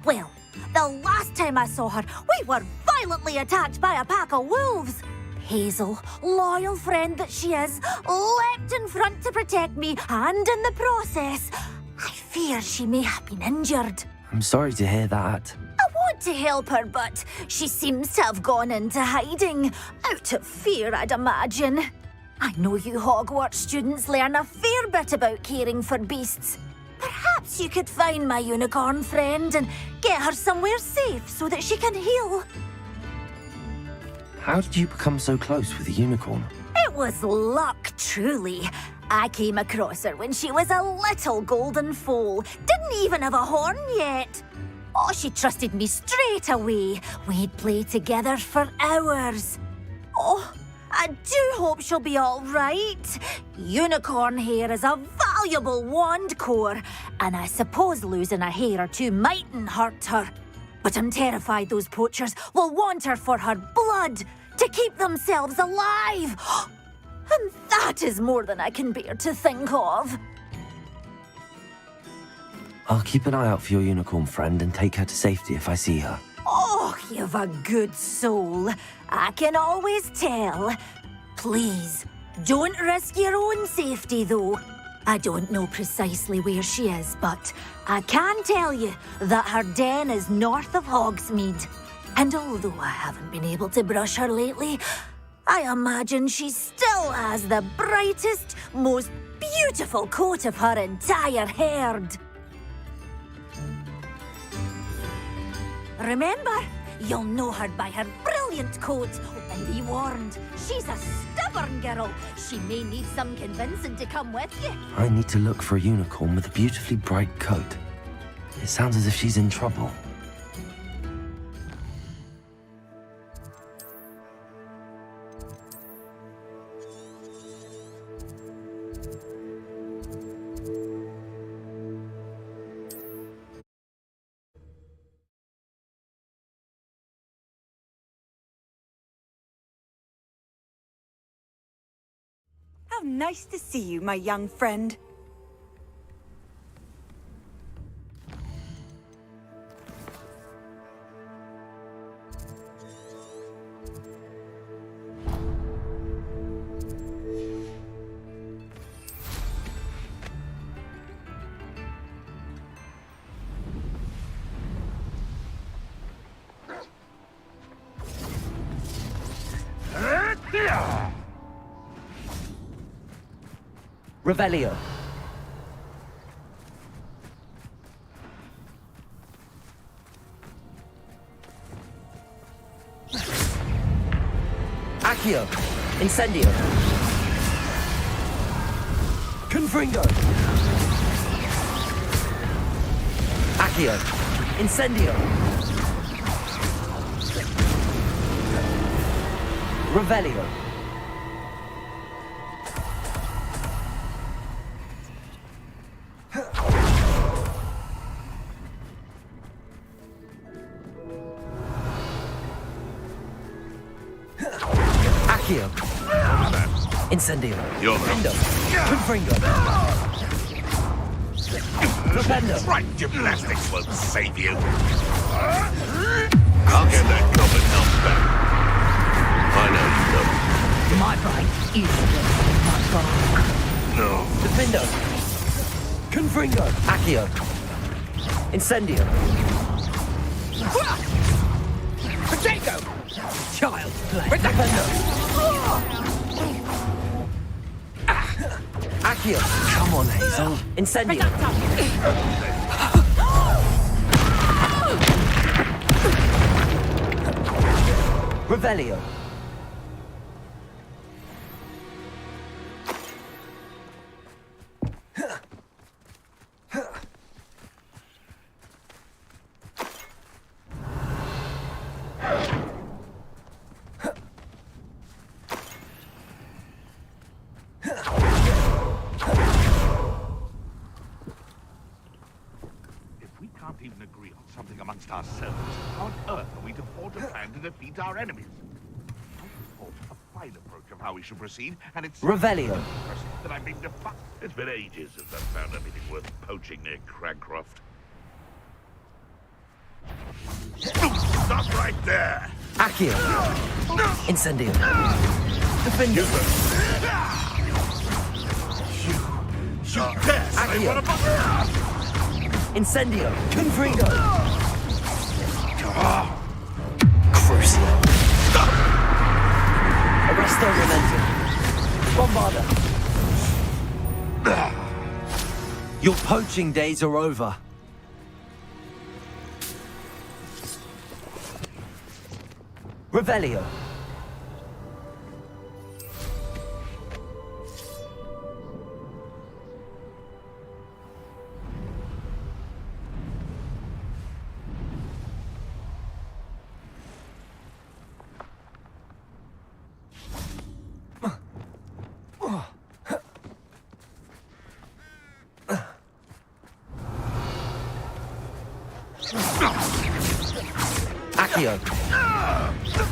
Well, the last time I saw her, we were violently attacked by a pack of wolves. Hazel, loyal friend that she is, leapt in front to protect me, and in the process, I fear she may have been injured. I'm sorry to hear that. I want to help her, but she seems to have gone into hiding. Out of fear, I'd imagine. I know you Hogwarts students learn a fair bit about caring for beasts. Perhaps you could find my unicorn friend and get her somewhere safe so that she can heal. How did you become so close with the unicorn? It was luck, truly. I came across her when she was a little golden foal. Didn't even have a horn yet. Oh, she trusted me straight away. We'd play together for hours. Oh, I do hope she'll be all right. Unicorn hair is a valuable wand core, and I suppose losing a hair or two mightn't hurt her. But I'm terrified those poachers will want her for her blood, to keep themselves alive. And that is more than I can bear to think of. I'll keep an eye out for your unicorn friend and take her to safety if I see her. Oh, you've a good soul. I can always tell. Please, don't risk your own safety, though. I don't know precisely where she is, but I can tell you that her den is north of Hogsmeade. And although I haven't been able to brush her lately, I imagine she still has the brightest, most beautiful coat of her entire herd. Remember, you'll know her by her brilliant coat. And be warned, she's a stubborn girl. She may need some convincing to come with you. I need to look for a unicorn with a beautifully bright coat. It sounds as if she's in trouble. How nice to see you, my young friend. Revelio. Accio. Incendio. Confringo. Accio. Incendio. Revelio. Accio. Incendio. Fendo. Confringo. Flipendo. Right, gymnastics won't save you. I'll get that goblin help back. I know you will. My brain is my brain. No. Defendo. Confringo. Accio. Incendio. Potato! Child's play. Defendo. Accio. Come on, Hazel. Incendio. Revelio. even agree on something amongst ourselves, how on earth are we to forge a plan to defeat our enemies? I thought a fine approach of how we should proceed, and it's... Revelio. ...that I've been defied. It's been ages since I've found anything worth poaching near Cragcroft. Stop right there! Accio. Incendio. Defender. You dare say what about... Incendio. Confringo. Crucio. Arresto Momentum. Bombarda. Your poaching days are over. Revelio. Accio.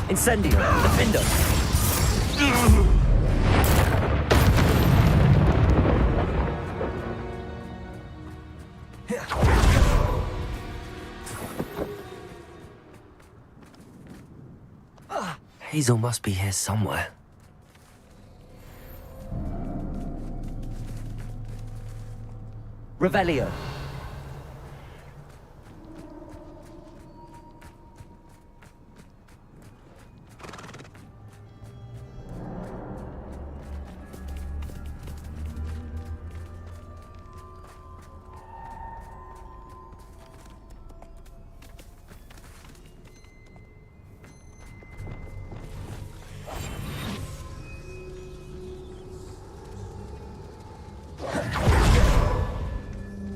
Incendio. Defender. Hazel must be here somewhere. Revelio.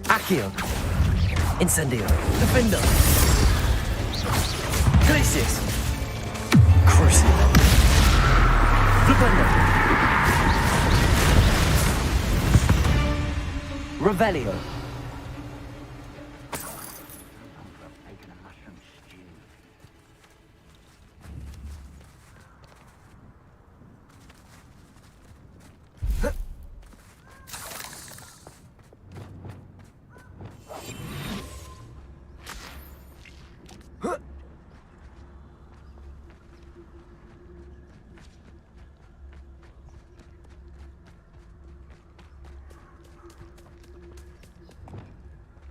Accio. Incendio. Defender. Glacius. Crucio. Defender. Revelio.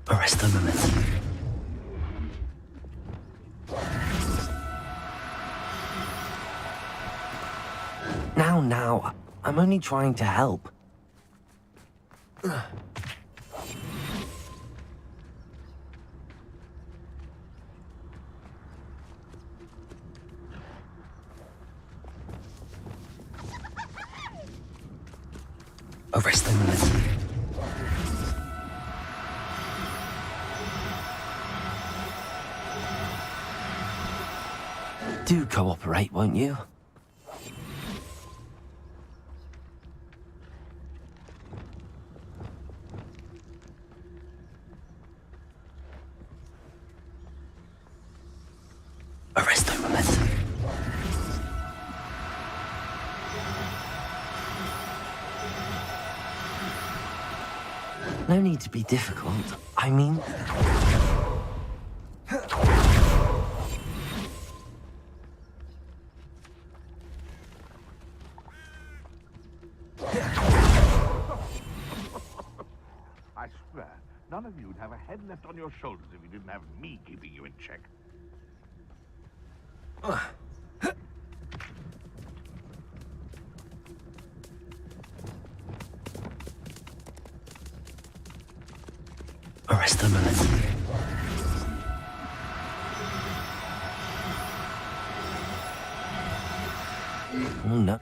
Arrest the momentum. Now. I'm only trying to help. Arrest the momentum. Do cooperate, won't you? Arrest the momentum. No need to be difficult. I mean... I swear, none of you'd have a head left on your shoulders if you didn't have me keeping you in check. Arrest the momentum. Oh, no.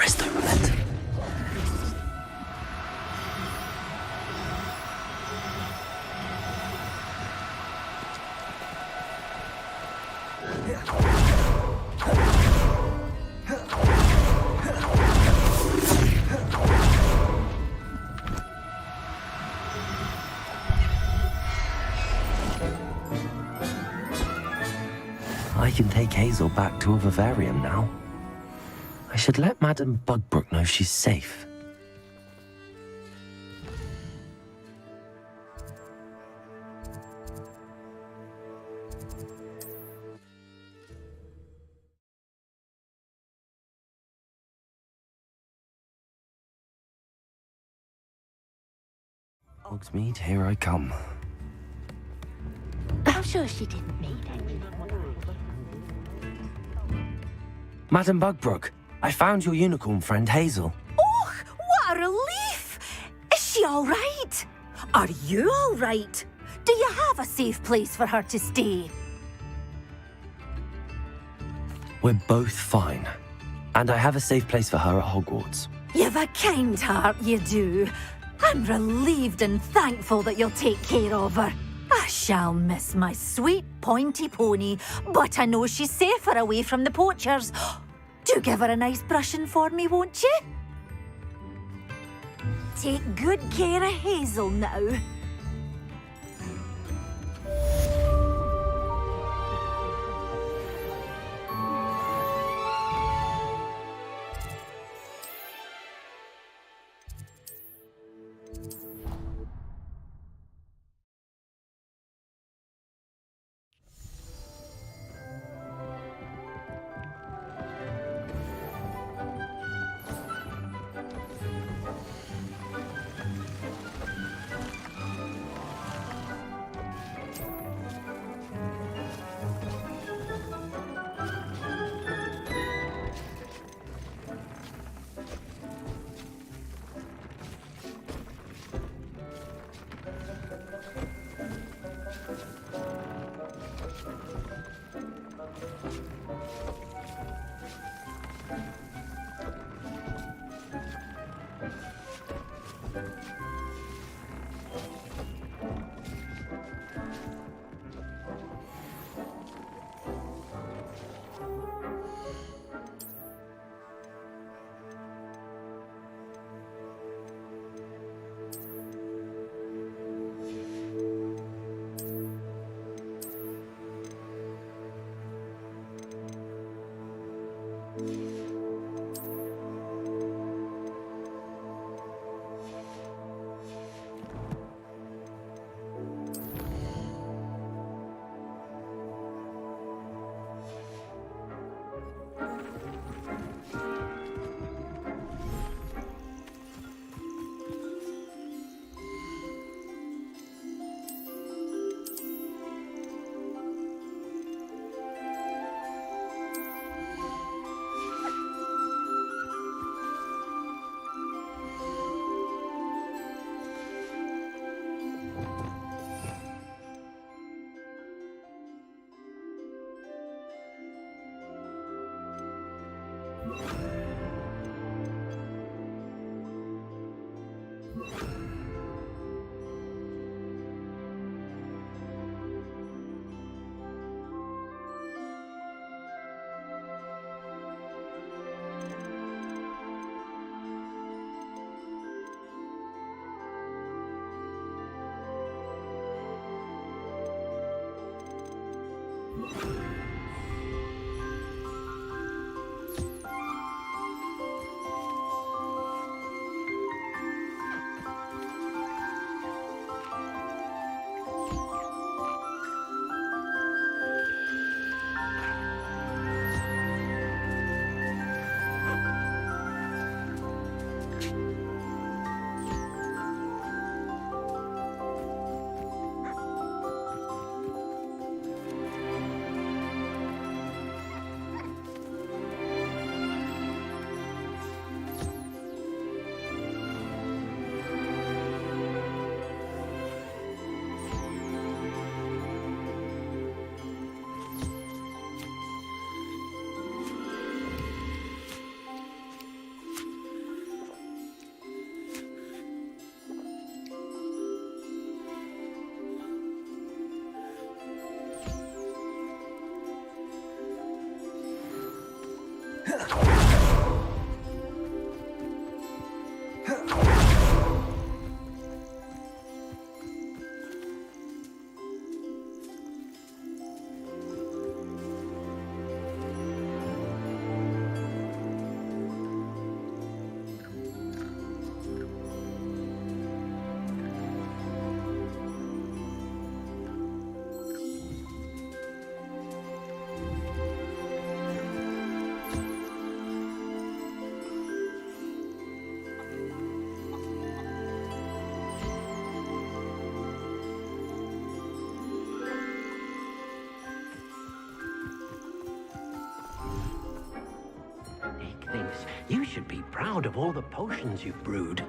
Presto roulette. I can take Hazel back to a vivarium now. I should let Madame Bugbrook know she's safe. Hogsmeade, here I come. I'm sure she didn't mean it. Madame Bugbrook, I found your unicorn friend Hazel. Oh, what a relief! Is she all right? Are you all right? Do you have a safe place for her to stay? We're both fine. And I have a safe place for her at Hogwarts. You've a kind heart, you do. I'm relieved and thankful that you'll take care of her. I shall miss my sweet pointy pony, but I know she's safer away from the poachers. Do give her a nice brushing for me, won't you? Take good care of Hazel now. Nick thinks you should be proud of all the potions you've brewed.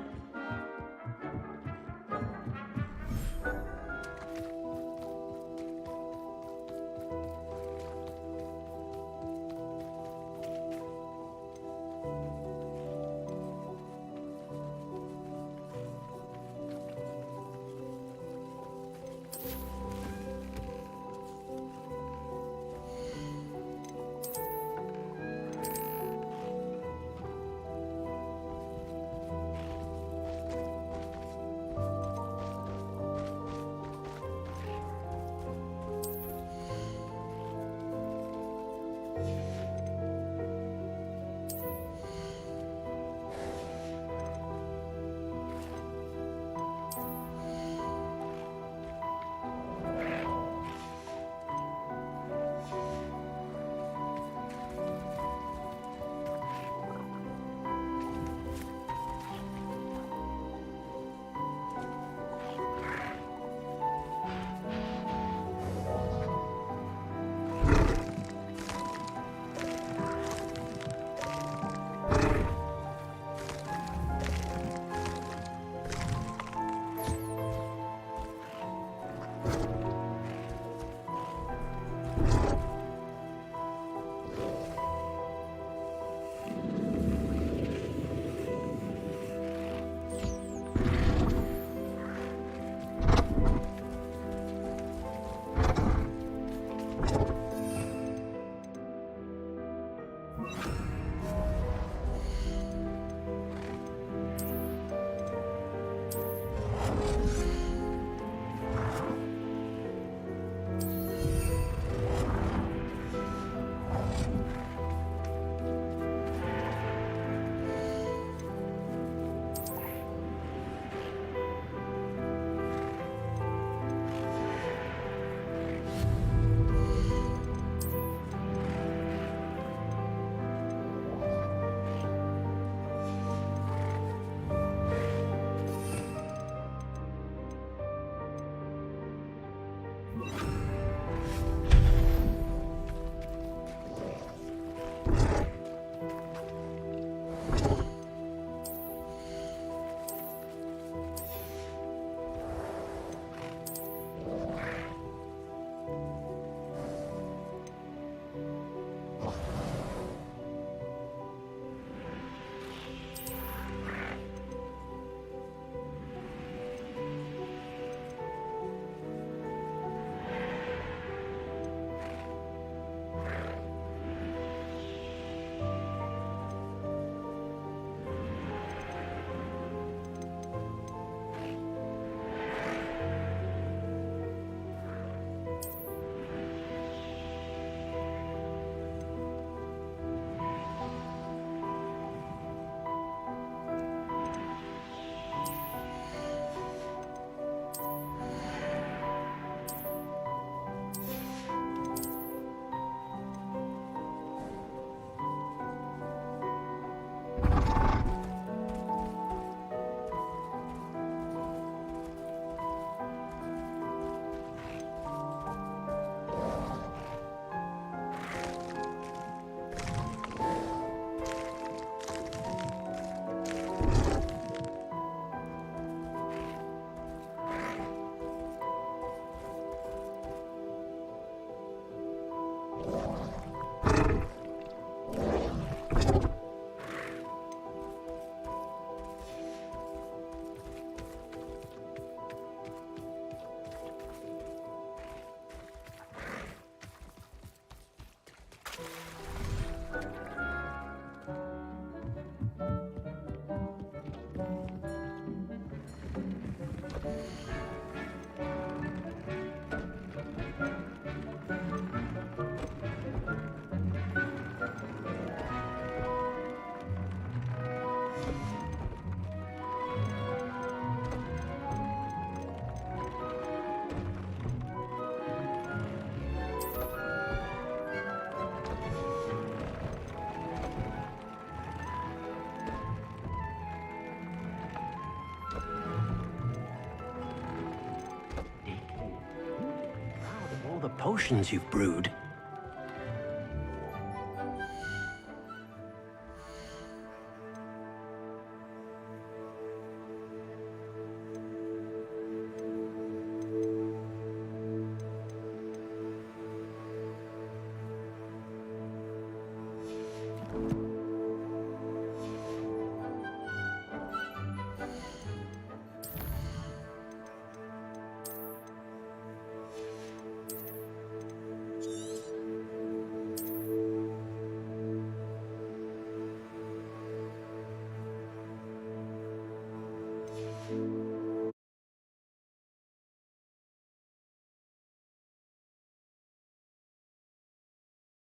potions you've brewed.